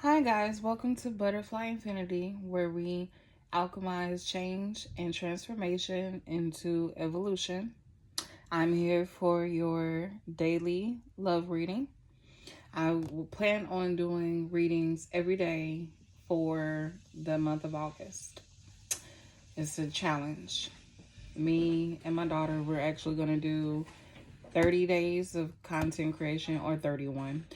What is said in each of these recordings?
Hi guys, welcome to Butterfly Infinity, where we alchemize change and transformation into evolution. I'm here for your daily love reading. I will plan on doing readings every day for the month of August. It's a challenge. Me and my daughter, we're actually going to do 30 days of content creation, or 31.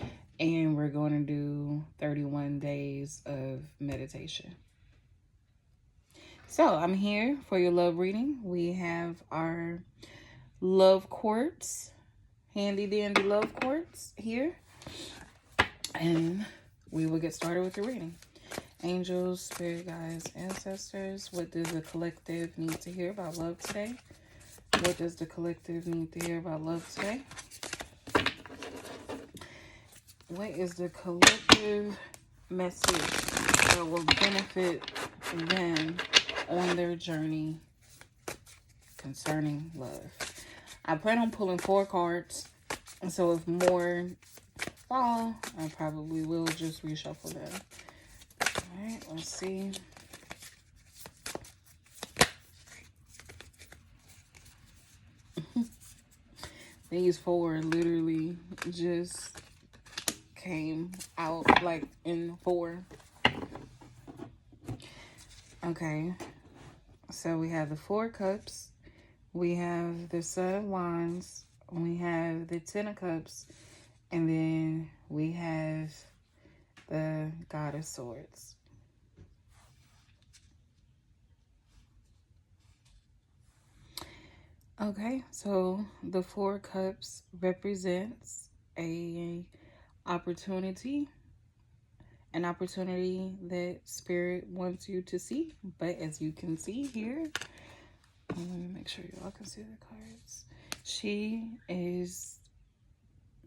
And we're going to do 31 days of meditation. So I'm here for your love reading. We have our love quartz, handy dandy love quartz here. And we will get started with the reading. Angels, spirit guides, ancestors, what does the collective need to hear about love today? What does the collective need to hear about love today? What is the collective message that will benefit them on their journey concerning love? I plan on pulling 4 cards, so if more fall, I probably will just reshuffle them. Alright, let's see. These 4 literally just came out like in 4. Okay, so we have the 4 cups, we have the Son of Wands, we have the 10 of Cups, and then we have the God of Swords. Okay, so the 4 cups represents an opportunity that Spirit wants you to see. But as you can see here, let me make sure you all can see the cards. She is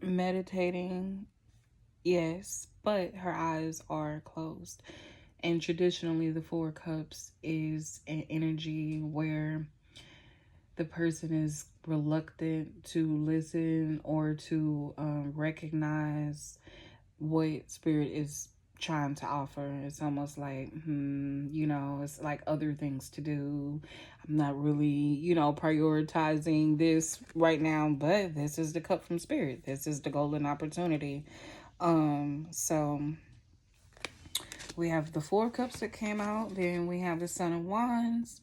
meditating, yes, but her eyes are closed. And traditionally, the 4 cups is an energy where the person is reluctant to listen or to recognize what Spirit is trying to offer. It's almost like, it's like other things to do. I'm not really, prioritizing this right now, but this is the cup from Spirit. This is the golden opportunity. So we have the 4 cups that came out. Then we have the Son of Wands.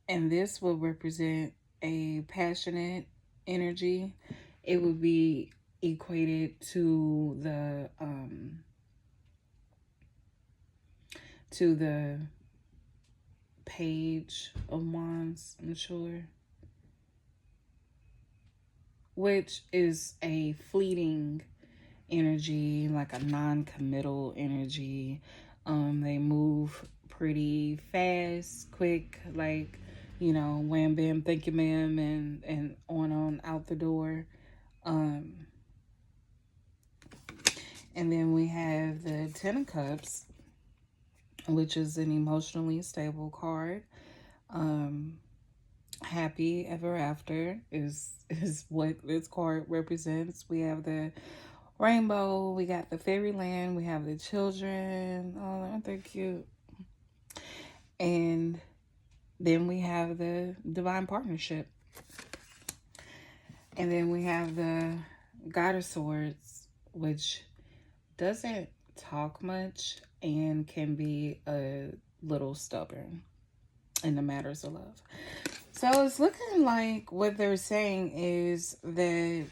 And this will represent a passionate energy. It would be equated to the Page of Wands, I'm sure, which is a fleeting energy, like a non-committal energy. They move pretty fast, quick, like, wham bam, thank you ma'am, and on out the door. And then we have the 10 of Cups, which is an emotionally stable card. Happy ever after is what this card represents. We have the rainbow, we got the fairyland, we have the children. Oh, aren't they cute? And then we have the divine partnership. And then we have the God of Swords, which doesn't talk much and can be a little stubborn in the matters of love. So it's looking like what they're saying is that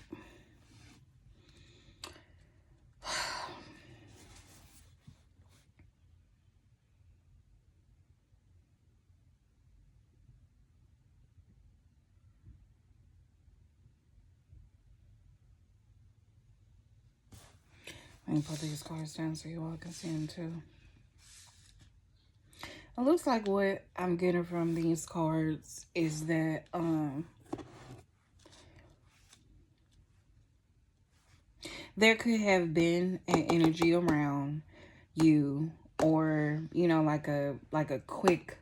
let me put these cards down so you all can see them too. It looks like what I'm getting from these cards is that there could have been an energy around you, or like a quick,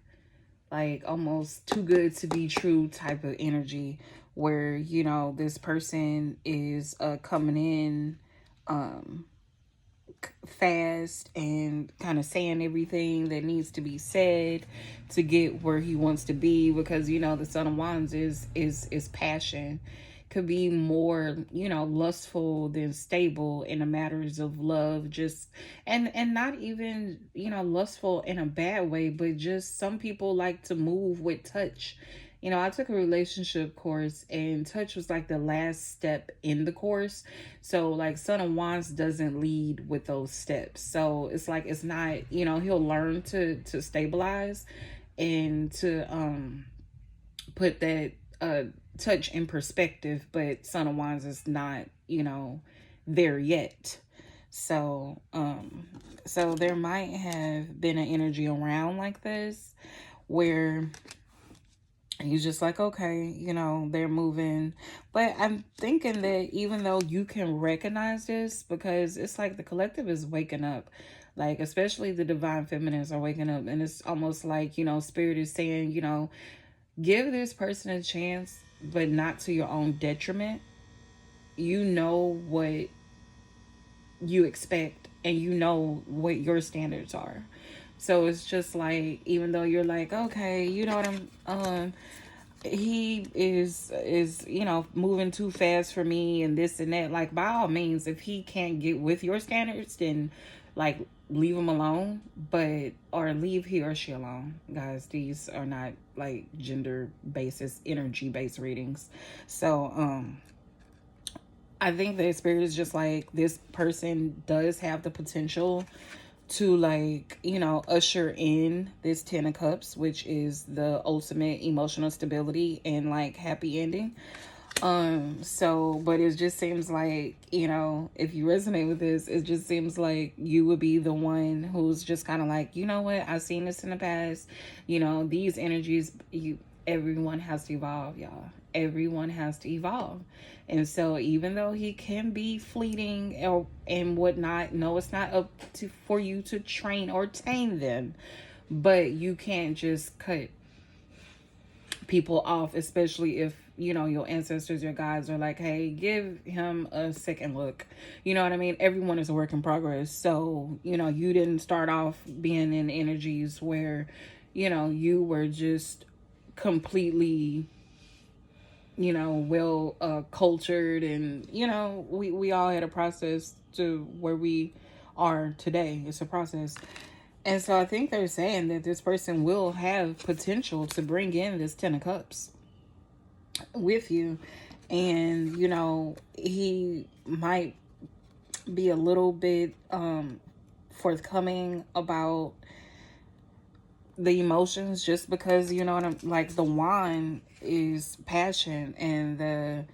like almost too good to be true type of energy, where this person is coming in like fast and kind of saying everything that needs to be said to get where he wants to be, because you know the Son of Wands is passion, could be more, you know, lustful than stable in the matters of love. Just and not even, you know, lustful in a bad way, but just some people like to move with touch. You know, I took a relationship course and touch was like the last step in the course. So like Son of Wands doesn't lead with those steps. So it's like it's not, you know, he'll learn to stabilize and to put that touch in perspective, but Son of Wands is not, you know, there yet. So so there might have been an energy around like this where he's just like, okay, you know, they're moving. But I'm thinking that even though you can recognize this, because it's like the collective is waking up, like especially the divine feminines are waking up, and it's almost like, you know, spirit is saying, you know, give this person a chance, but not to your own detriment. You know what you expect, and you know what your standards are. So it's just like, even though you're like, okay, you know what he is, you know, moving too fast for me and this and that, like by all means, if he can't get with your standards, then like leave him alone, but or leave he or she alone, guys. These are not like gender basis, energy based readings. So I think the spirit is just like, this person does have the potential to, like, you know, usher in this 10 of Cups, which is the ultimate emotional stability and like happy ending. So but it just seems like, you know, if you resonate with this, it just seems like you would be the one who's just kind of like, you know what, I've seen this in the past, you know, these energies, everyone has to evolve, y'all. Everyone has to evolve. And so even though he can be fleeting and whatnot, no, it's not up to for you to train or tame them, but you can't just cut people off, especially if, you know, your ancestors, your guides are like, hey, give him a second look. You know what I mean? Everyone is a work in progress. So, you know, you didn't start off being in energies where, you know, you were just completely, you know, well cultured, and you know, we all had a process to where we are today. It's a process. And so I think they're saying that this person will have potential to bring in this 10 of Cups with you. And, you know, he might be a little bit forthcoming about the emotions, just because, you know what I'm like, the wand is passion and the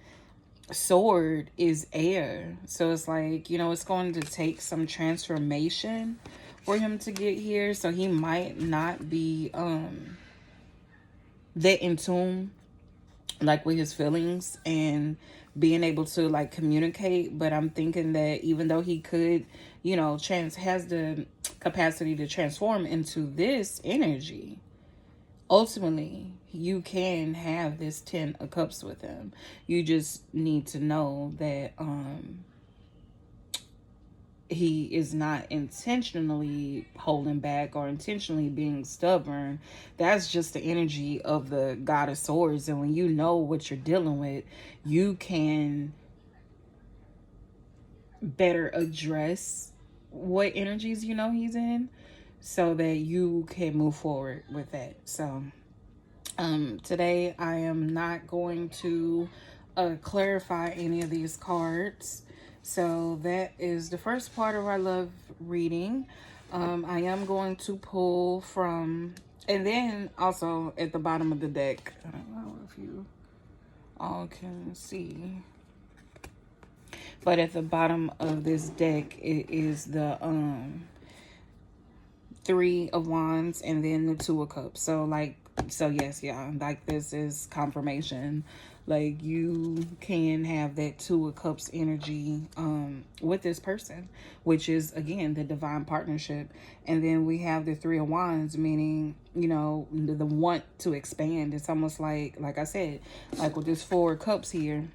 sword is air. So it's like, you know, it's going to take some transformation for him to get here. So he might not be that in tune like with his feelings and being able to like communicate. But I'm thinking that even though he could, you know, has the capacity to transform into this energy, ultimately you can have this 10 of Cups with him. You just need to know that he is not intentionally holding back or intentionally being stubborn. That's just the energy of the God of Swords. And when you know what you're dealing with, you can better address what energies you know he's in, so that you can move forward with that. So today I am not going to clarify any of these cards. So that is the first part of our love reading. I am going to pull from, and then also at the bottom of the deck, I don't know if you all can see, but at the bottom of this deck, it is the Three of Wands and then the Two of Cups. So like, so yes, yeah, like this is confirmation. Like you can have that Two of Cups energy with this person, which is again the divine partnership. And then we have the Three of Wands, meaning, you know, the want to expand. It's almost like I said, like with this Four of Cups here,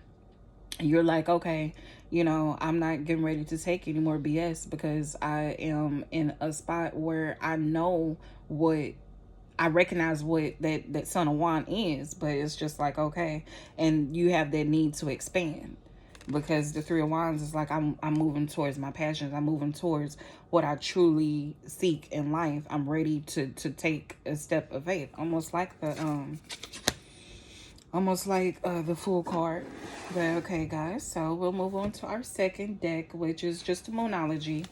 you're like, okay, You know, I'm not getting ready to take any more BS because I am in a spot where I know what I recognize what that Son of Wand is, but it's just like, okay, and you have that need to expand because the Three of Wands is like, I'm moving towards my passions. I'm moving towards what I truly seek in life. I'm ready to take a step of faith, almost like the Fool card. But okay, guys, so we'll move on to our second deck, which is just the Moonology.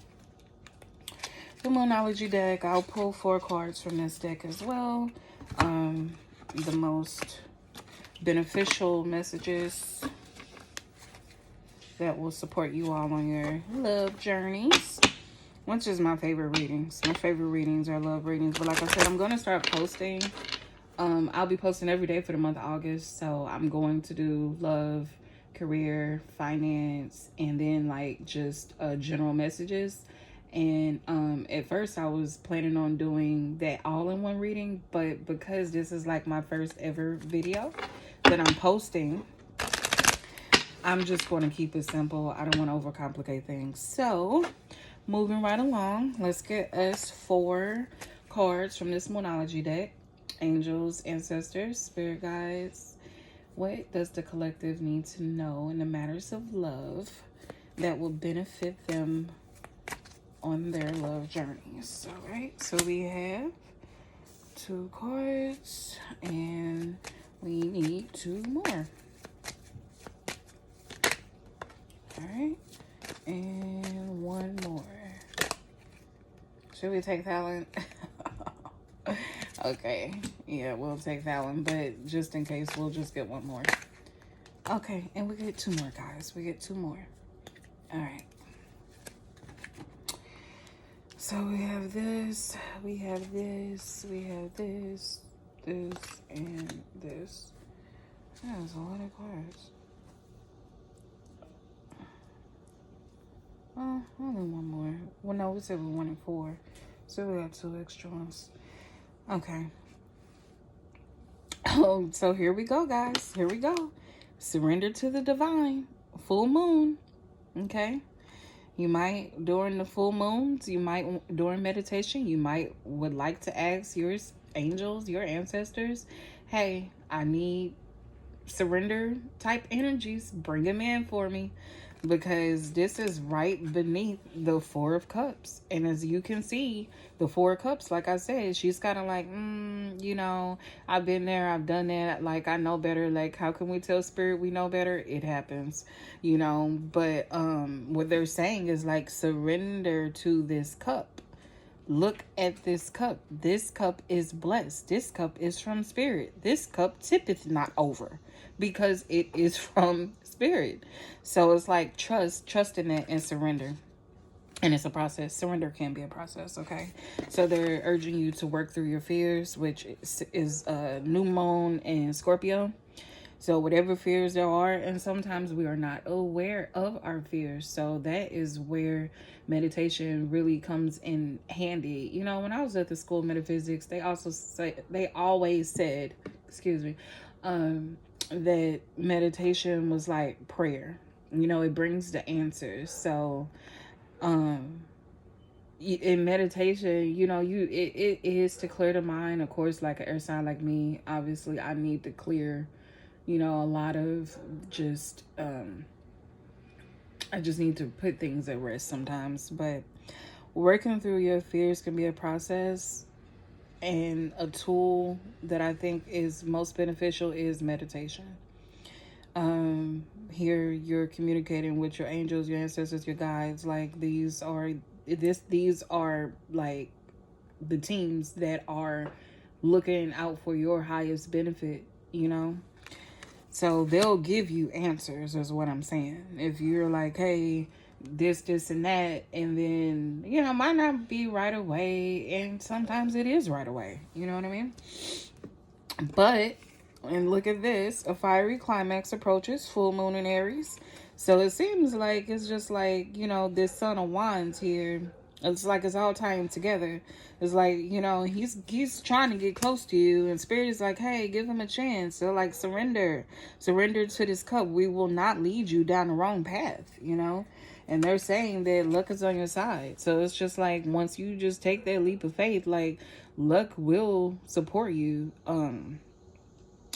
The Moonology deck, I'll pull 4 cards from this deck as well. The most beneficial messages that will support you all on your love journeys, which is my favorite readings. My favorite readings are love readings. But like I said, I'm going to start posting. I'll be posting every day for the month of August. So I'm going to do love, career, finance, and then like just general messages. And at first I was planning on doing that all-in-one reading, but because this is like my first ever video that I'm posting, I'm just going to keep it simple. I don't want to overcomplicate things. So moving right along, let's get us 4 cards from this Moonology deck. Angels, ancestors, spirit guides. What does the collective need to know in the matters of love that will benefit them on their love journeys? All right, so we have 2 cards and we need 2 more. All right, and 1 more. Should we take that one? Okay, yeah, we'll take that one, but just in case, we'll just get 1 more. Okay, and we get 2 more, guys. We get 2 more. All right. So we have this, we have this, we have this, this, and this. That's a lot of cards. Oh, only 1 more. Well, no, we said we wanted 4. So we got 2 extra ones. Okay. Oh, so here we go, guys. Here we go. Surrender to the divine. Full moon. Okay. You might, during the full moons, you might, during meditation, you would like to ask your angels, your ancestors, hey, I need surrender type energies. Bring them in for me. Because this is right beneath the 4 of Cups. And as you can see, the 4 of Cups, like I said, she's kind of like, you know, I've been there, I've done that. Like, I know better. Like, how can we tell spirit we know better? It happens, you know. But what they're saying is like, surrender to this cup. Look at this cup. This cup is blessed. This cup is from spirit. This cup tippeth not over because it is from spirit. So it's like trust in it and surrender. And it's a process. Surrender can be a process, okay? So they're urging you to work through your fears, which is new moon and Scorpio. So whatever fears there are, and sometimes we are not aware of our fears. So that is where meditation really comes in handy. You know, when I was at the school of metaphysics, they always said, excuse me, that meditation was like prayer. You know, it brings the answers. So in meditation, you know, it is to clear the mind. Of course, like an air sign like me, obviously I need to clear, you know, a lot of just I just need to put things at rest sometimes. But working through your fears can be a process, and a tool that I think is most beneficial is meditation. Here you're communicating with your angels, your ancestors, your guides. Like these are like the teams that are looking out for your highest benefit, you know. So they'll give you answers, is what I'm saying. If you're like, hey, this, and that, and then, you know, might not be right away, and sometimes it is right away. You know what I mean? But, and look at this, a fiery climax approaches, full moon in Aries. So it seems like it's just like, you know, this Son of Wands here, It's like it's all tying together. It's like, you know, he's trying to get close to you, and Spirit is like, hey, give him a chance. So like, surrender to this cup. We will not lead you down the wrong path, you know. And they're saying that luck is on your side. So it's just like, once you just take that leap of faith, like, luck will support you.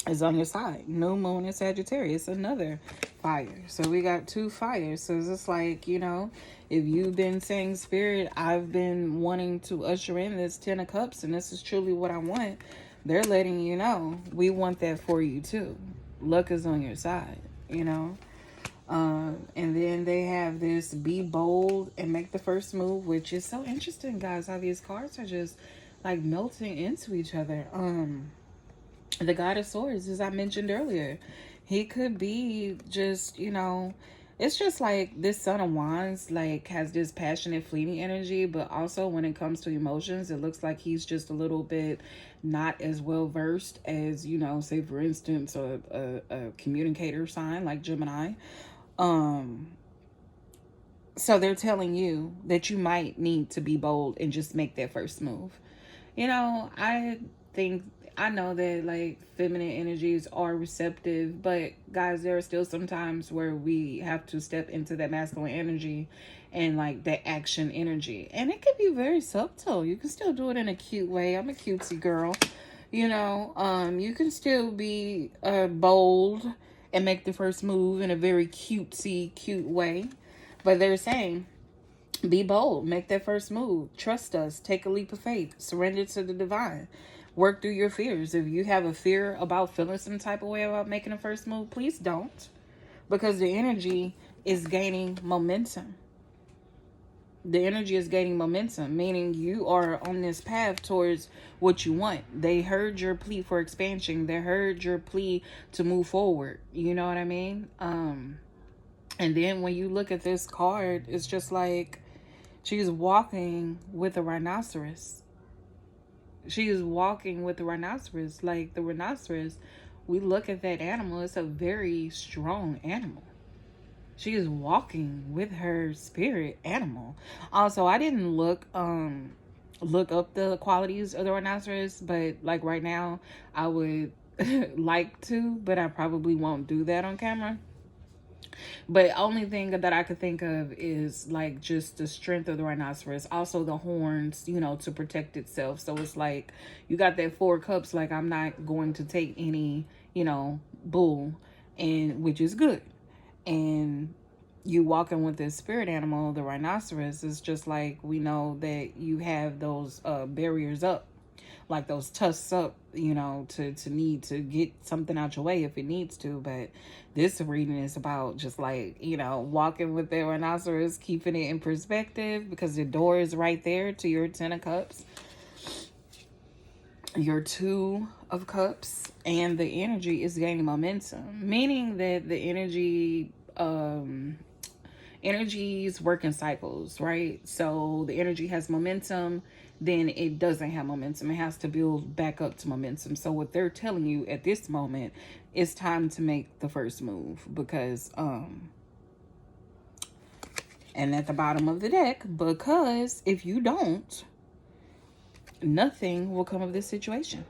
Is on your side. New moon in Sagittarius, another fire. So we got 2 fires. So it's just like, you know, if you've been saying, Spirit, I've been wanting to usher in this 10 of Cups, and this is truly what I want, they're letting you know, we want that for you too. Luck is on your side, you know. And then they have this, be bold and make the first move, which is so interesting, guys, how these cards are just like melting into each other. The God of Swords, as I mentioned earlier, he could be just, you know, it's just like this Son of Wands, like, has this passionate, fleeting energy, but also when it comes to emotions, it looks like he's just a little bit not as well versed as, you know, say for instance, a communicator sign like Gemini. So they're telling you that you might need to be bold and just make that first move. You know, I know that like feminine energies are receptive, but guys, there are still some times where we have to step into that masculine energy and like that action energy. And it can be very subtle. You can still do it in a cute way. I'm a cutesy girl. You know, you can still be bold and make the first move in a very cutesy, cute way. But they're saying, be bold, make that first move, trust us, take a leap of faith, surrender to the divine, work through your fears. If you have a fear about feeling some type of way about making a first move, please don't, because the energy is gaining momentum. The energy is gaining momentum, meaning you are on this path towards what you want. They heard your plea for expansion. They heard your plea to move forward. You know what I mean? And then when you look at this card, it's just like she's walking with a rhinoceros. She is walking with the rhinoceros. Like the rhinoceros, we look at that animal, it's a very strong animal. She is walking with her spirit animal. Also, I didn't look up the qualities of the rhinoceros, but like right now, I would like to, but I probably won't do that on camera. But only thing that I could think of is like just the strength of the rhinoceros. Also the horns, you know, to protect itself. So it's like you got that 4 cups. Like, I'm not going to take any, you know, bull, and which is good. And you walking with this spirit animal, the rhinoceros, is just like, we know that you have those barriers up, like those tusks up, you know, to need to get something out your way if it needs to. But this reading is about just like, you know, walking with the rhinoceros, keeping it in perspective, because the door is right there to your 10 of Cups, your 2 of Cups, and the energy is gaining momentum, meaning that the energies work in cycles, right? So the energy has momentum, then it doesn't have momentum. It has to build back up to momentum. So what they're telling you at this moment, it's time to make the first move, because and at the bottom of the deck, because if you don't, nothing will come of this situation.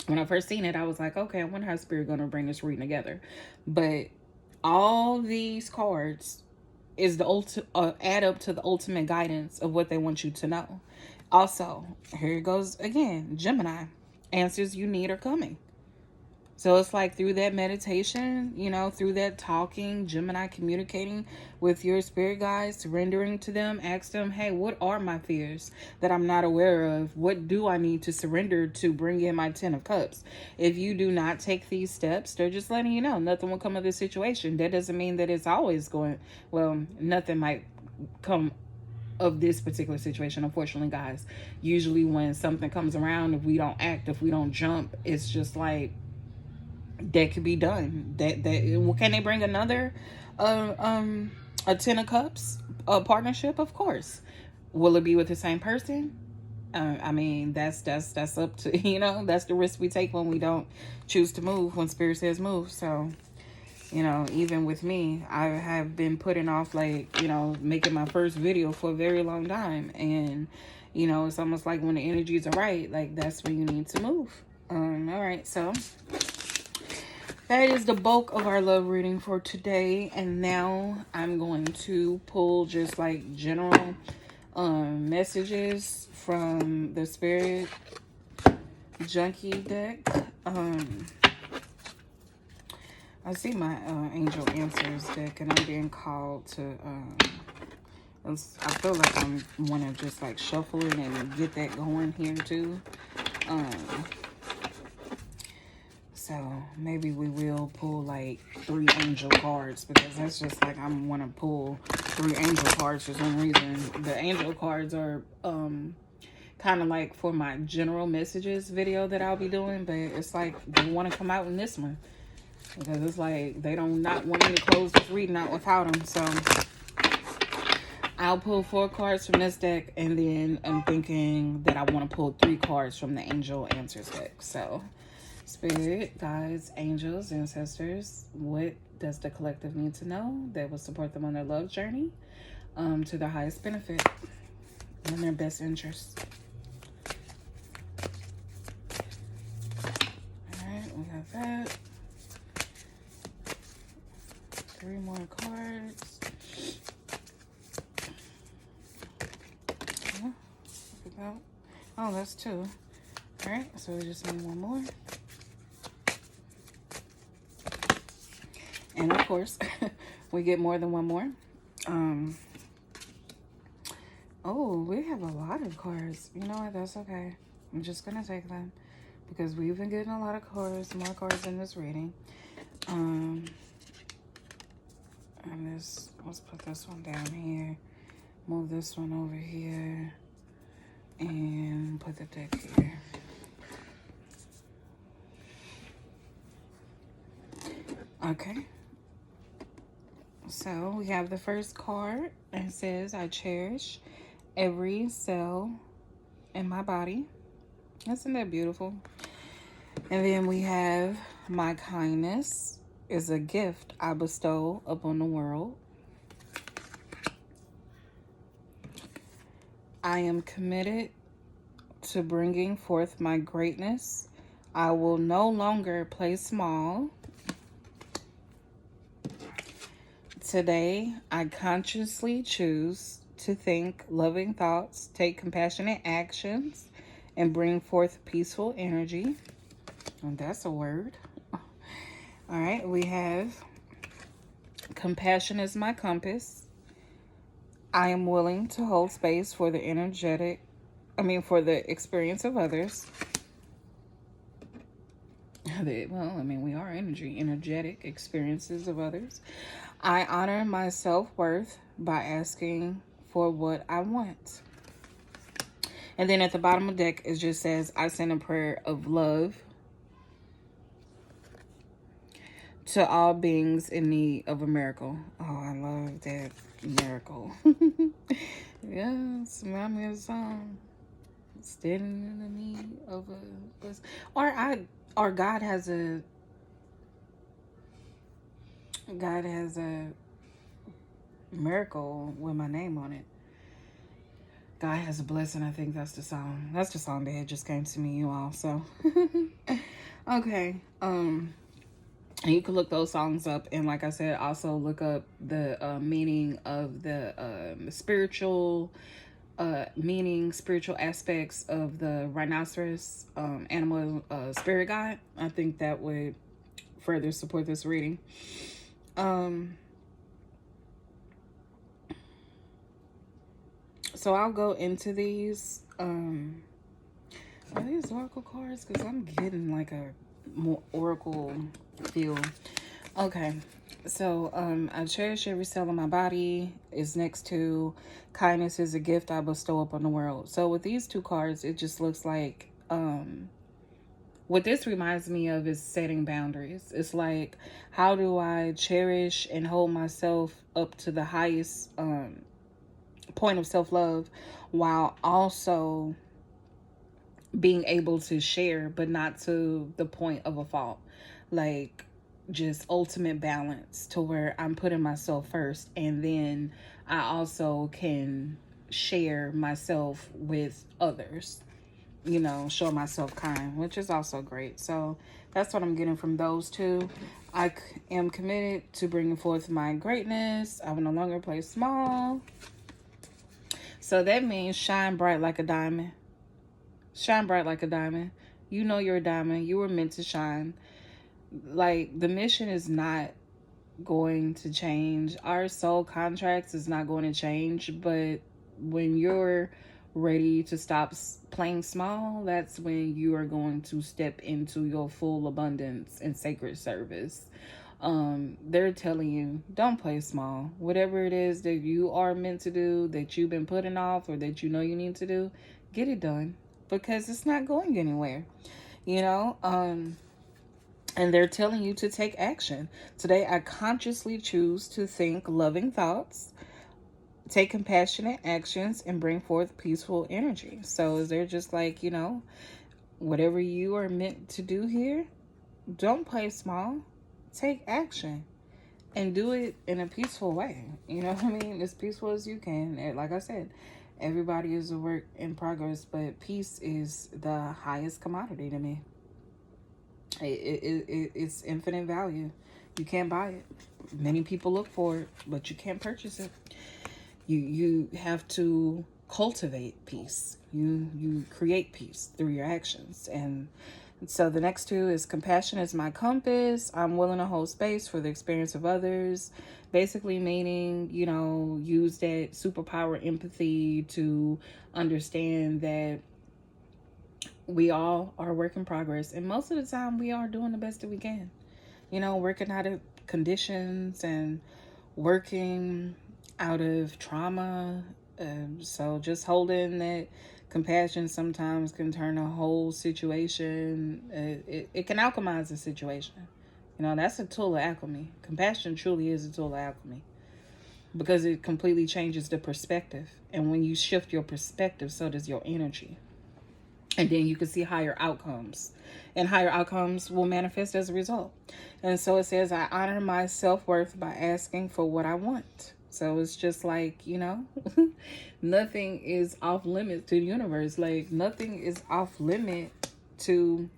When I first seen it, I was like, okay, I wonder how Spirit gonna bring this reading together. But all these cards is the add up to the ultimate guidance of what they want you to know. Also, here it goes again, Gemini, answers you need are coming. So it's like through that meditation, you know, through that talking, Gemini communicating with your spirit guides, surrendering to them, ask them, hey, what are my fears that I'm not aware of? What do I need to surrender to bring in my 10 of Cups? If you do not take these steps, they're just letting you know nothing will come of this situation. That doesn't mean that it's always going, well, nothing might come of this particular situation, unfortunately, guys. Usually when something comes around, if we don't act, if we don't jump, it's just like, that could be done. Can they bring another a 10 of Cups partnership? Of course. Will it be with the same person? I mean, that's up to, you know, that's the risk we take when we don't choose to move, when Spirit says move. So You know, even with me, I have been putting off, like, you know, making my first video for a very long time. And, you know, it's almost like when the energies are right, like, that's when you need to move. All right, so that is the bulk of our love reading for today. And now I'm going to pull just like general messages from the Spirit Junkie deck. I see my Angel Answers deck, and I'm being called to I feel like I want to just like shuffle it and get that going here too. So maybe we will pull like 3 angel cards, because that's just like I want to pull 3 angel cards for some reason. The angel cards are kind of like for my general messages video that I'll be doing, but it's like they want to come out in this one, because it's like they don't not want me to close this reading out without them. So I'll pull 4 cards from this deck, and then I'm thinking that I want to pull 3 cards from the Angel Answers deck. So Spirit, guides, angels, ancestors, what does the collective need to know that will support them on their love journey to their highest benefit and their best interest? All right, we got that. 3 more cards. Yeah, oh, that's 2. All right, so we just need 1 more. And of course, we get more than 1 more. Oh, we have a lot of cards. You know what? That's okay. I'm just going to take them, because we've been getting a lot of cards, more cards in this reading. And this, let's put this one down here. Move this one over here. And put the deck here. Okay. So we have the first card. It says, I cherish every cell in my body. Isn't that beautiful? And then we have, my kindness is a gift I bestow upon the world. I am committed to bringing forth my greatness. I will no longer play small. Today, I consciously choose to think loving thoughts, take compassionate actions, and bring forth peaceful energy. And that's a word. All right, we have, compassion is my compass. I am willing to hold space for the for the experience of others. Well, we are energetic experiences of others. I honor my self-worth by asking for what I want. And then at the bottom of the deck, it just says, I send a prayer of love to all beings in need of a miracle. Oh, I love that miracle. Yes, remind me of a song. Standing in the need of a... Or God has a miracle with my name on it. God has a blessing. I think that's the song. That's the song that just came to me, you all. So, okay. And you can look those songs up, and like I said, also look up the meaning of the spiritual spiritual aspects of the rhinoceros animal spirit guide. I think that would further support this reading. So I'll go into these. Are these oracle cards? Because I'm getting like a more oracle feel. Okay. So I cherish every cell in my body is next to kindness is a gift I bestow upon the world. So with these 2 cards, it just looks like what this reminds me of is setting boundaries. It's like, how do I cherish and hold myself up to the highest point of self-love, while also being able to share, but not to the point of a fault. Like, just ultimate balance to where I'm putting myself first, and then I also can share myself with others, you know, show myself kind, which is also great. So that's what I'm getting from those two. Am committed to bringing forth my greatness. I will no longer play small. So that means shine bright like a diamond. Shine bright like a diamond. You know you're a diamond. You were meant to shine. Like, the mission is not going to change. Our soul contracts is not going to change. But when you're ready to stop playing small, that's when you are going to step into your full abundance and sacred service. They're telling you, don't play small. Whatever it is that you are meant to do, that you've been putting off, or that you know you need to do, get it done, because it's not going anywhere, you know. And they're telling you to take action. Today, I consciously choose to think loving thoughts, take compassionate actions, and bring forth peaceful energy. So they're just like, you know, whatever you are meant to do here, don't play small. Take action and do it in a peaceful way. You know what I mean? As peaceful as you can. And like I said, everybody is a work in progress, but peace is the highest commodity to me. It's infinite value. You can't buy it. Many people look for it, but you can't purchase it. You have to cultivate peace. You create peace through your actions. And so the next two is compassion is my compass. I'm willing to hold space for the experience of others. Basically meaning, you know, use that superpower empathy to understand that we all are work in progress. And most of the time we are doing the best that we can. You know, working out of conditions and working out of trauma. So just holding that compassion sometimes can turn a whole situation. It can alchemize a situation. You know, that's a tool of alchemy. Compassion truly is a tool of alchemy, because it completely changes the perspective. And when you shift your perspective, so does your energy. And then you can see higher outcomes. And higher outcomes will manifest as a result. And so it says, I honor my self-worth by asking for what I want. So it's just like, you know, nothing is off limits to the universe. Like, nothing is off limit to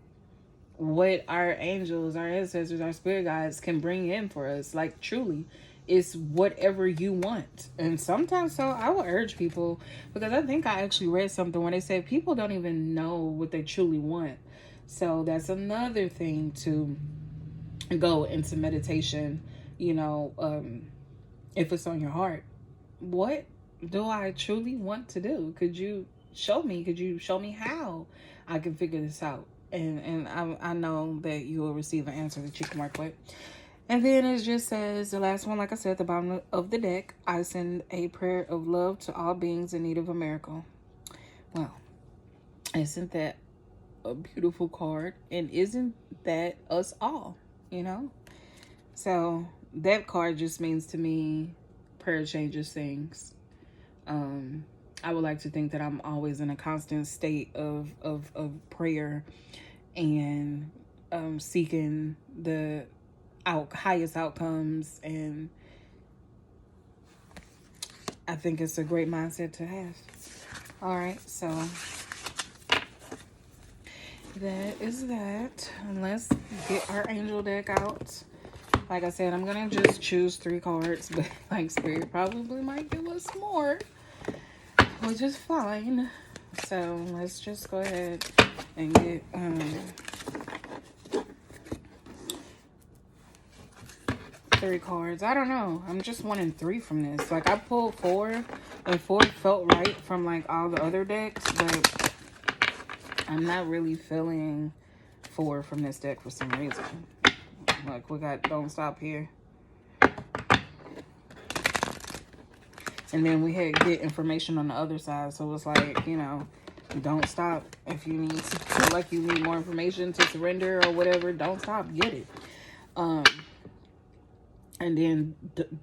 what our angels, our ancestors, our spirit guides can bring in for us. Like, truly, it's whatever you want. And sometimes, so I will urge people, because I think I actually read something where they said people don't even know what they truly want. So that's another thing to go into meditation, you know, if it's on your heart. What do I truly want to do? Could you show me? Could you show me how I can figure this out? And I know that you will receive an answer that you can work with. And then it just says, the last one, like I said, at the bottom of the deck, I send a prayer of love to all beings in need of a miracle. Well, isn't that a beautiful card? And isn't that us all, you know? So that card just means to me, prayer changes things. I would like to think that I'm always in a constant state of prayer and seeking the highest outcomes, and I think it's a great mindset to have. All right, so that is that. And let's get our angel deck out. Like I said, I'm gonna just choose 3 cards, but like Spirit probably might give us more, which is fine. So let's just go ahead and get 3 cards. I don't know. I'm just wanting 3 from this. Like, I pulled 4, and 4 felt right from like all the other decks, but I'm not really feeling 4 from this deck for some reason. Like, we got Don't Stop here. And then we had get information on the other side. So it's like, you know, don't stop. If you need to feel like you need more information to surrender or whatever, don't stop. Get it. And then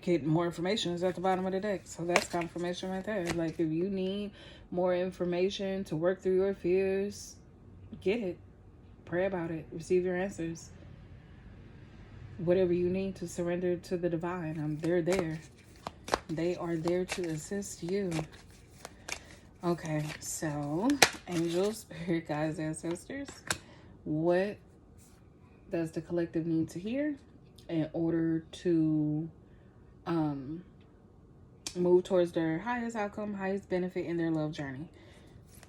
get more information is at the bottom of the deck. So that's confirmation right there. Like, if you need more information to work through your fears, get it. Pray about it. Receive your answers. whatever you need to surrender to the divine. They're there. They are there to assist you. Okay, so angels, spirit guides, ancestors, what does the collective need to hear in order to move towards their highest outcome, highest benefit in their love journey?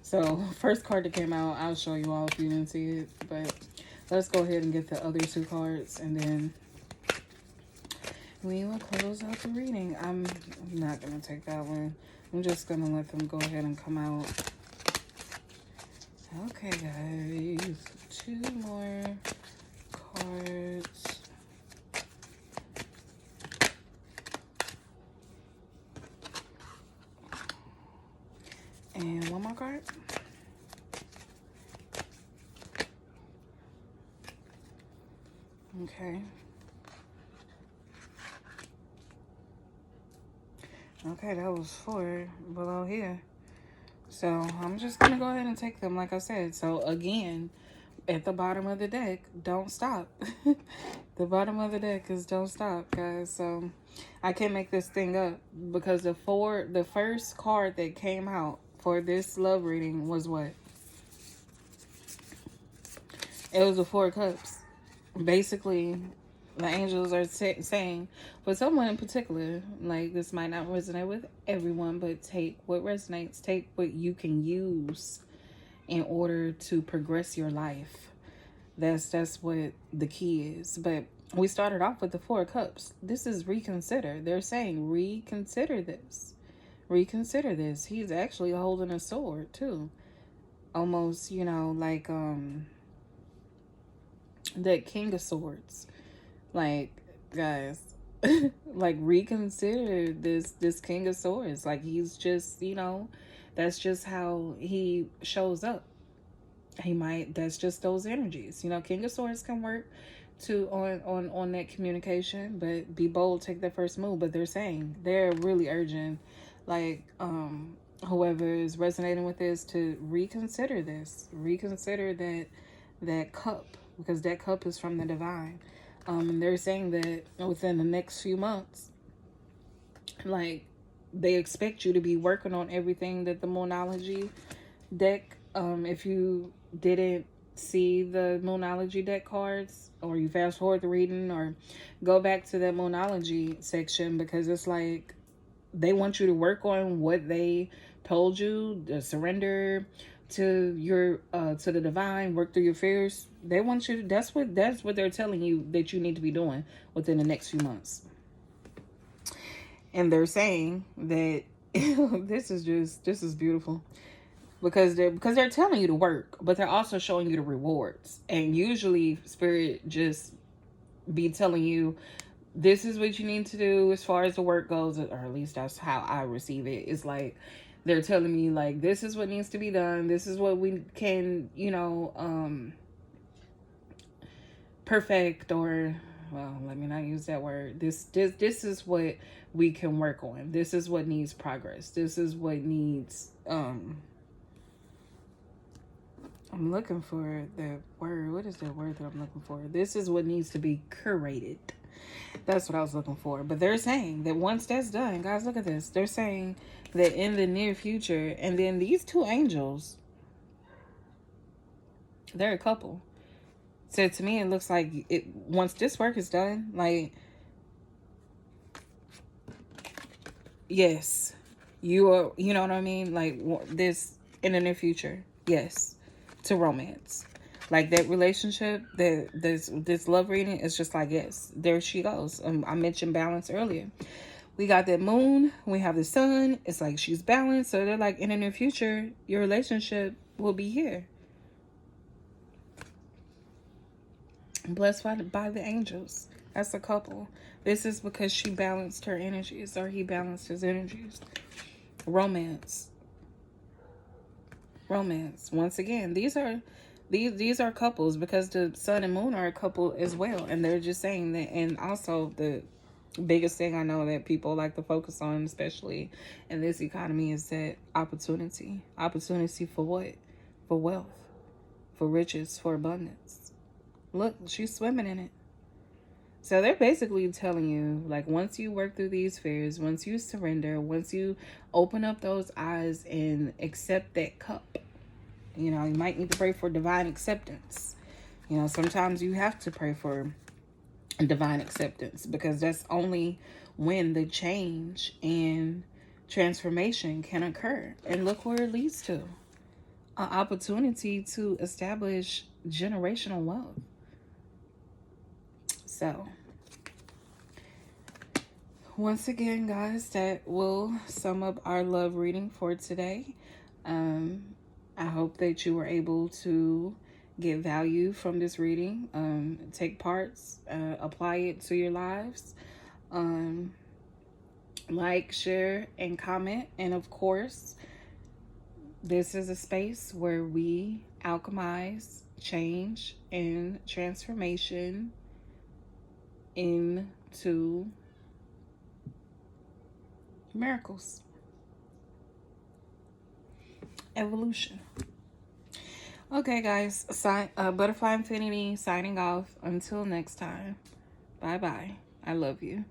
So first card that came out, I'll show you all if you didn't see it, but let's go ahead and get the other two cards, and then we will close out the reading. I'm not going to take that one. I'm just going to let them go ahead and come out. Okay, guys. Two more cards. And one more card. Okay. Okay, that was 4 below here. So I'm just going to go ahead and take them like I said. So again, at the bottom of the deck, don't stop. The bottom of the deck is don't stop, guys. So I can't make this thing up because the first card that came out for this love reading was what? It was the 4 cups. Basically, the angels are saying, for someone in particular, like this might not resonate with everyone, but take what resonates, take what you can use in order to progress your life. That's what the key is. But we started off with the 4 cups. This is reconsider. They're saying reconsider this. Reconsider this. He's actually holding a sword too. Almost, you know, like that King of Swords. Like, guys, like reconsider this King of Swords. Like, he's just, you know, that's just how he shows up. That's just those energies. You know, King of Swords can work to on that communication, but be bold, take that first move. But they're really urging, like, whoever is resonating with this to reconsider this. Reconsider that cup, because that cup is from the divine. And they're saying that within the next few months, like, they expect you to be working on everything that the Moonology deck, if you didn't see the Moonology deck cards, or you fast forward the reading, or go back to that Moonology section, because it's like they want you to work on what they told you, to surrender to your to the divine, work through your fears. They want you to, that's what they're telling you that you need to be doing within the next few months. And they're saying that this is beautiful, because they're telling you to work, but they're also showing you the rewards. And usually spirit just be telling you, this is what you need to do as far as the work goes, or at least that's how I receive it. It's like they're telling me, like, this is what needs to be done. This is what we can, you know, perfect, or, well, let me not use that word. This is what we can work on. This is what needs progress. This is what needs, I'm looking for the word. What is the word that I'm looking for? This is what needs to be curated. That's what I was looking for. But they're saying that once that's done, guys, look at this. They're saying that in the near future, and then these 2 angels, they're a couple. So to me, it looks like once this work is done, like, yes, you are, you know what I mean? Like, this in the near future, yes, to romance. Like, that relationship, this love reading is just like, yes, there she goes. I mentioned balance earlier. We got that moon. We have the sun. It's like she's balanced. So they're like, in the near future, your relationship will be here. Blessed by the angels. That's a couple. This is because she balanced her energies, or he balanced his energies. Romance. Romance. Once again, these are couples, because the sun and moon are a couple as well. And they're just saying that. And also the biggest thing I know that people like to focus on, especially in this economy, is that opportunity. Opportunity for what? For wealth, for riches, for abundance. Look, she's swimming in it. So they're basically telling you, like, once you work through these fears, once you surrender, once you open up those eyes and accept that cup, you know, you might need to pray for divine acceptance. You know, sometimes you have to pray for divine acceptance, because that's only when the change and transformation can occur. And look where it leads to: an opportunity to establish generational wealth. So, once again, guys, that will sum up our love reading for today. I hope that you were able to get value from this reading, take parts, apply it to your lives. Like, share, and comment. And of course, this is a space where we alchemize change and transformation into miracles, evolution. Okay, guys, Butterfly Infinity signing off. Until next time, bye bye. I love you.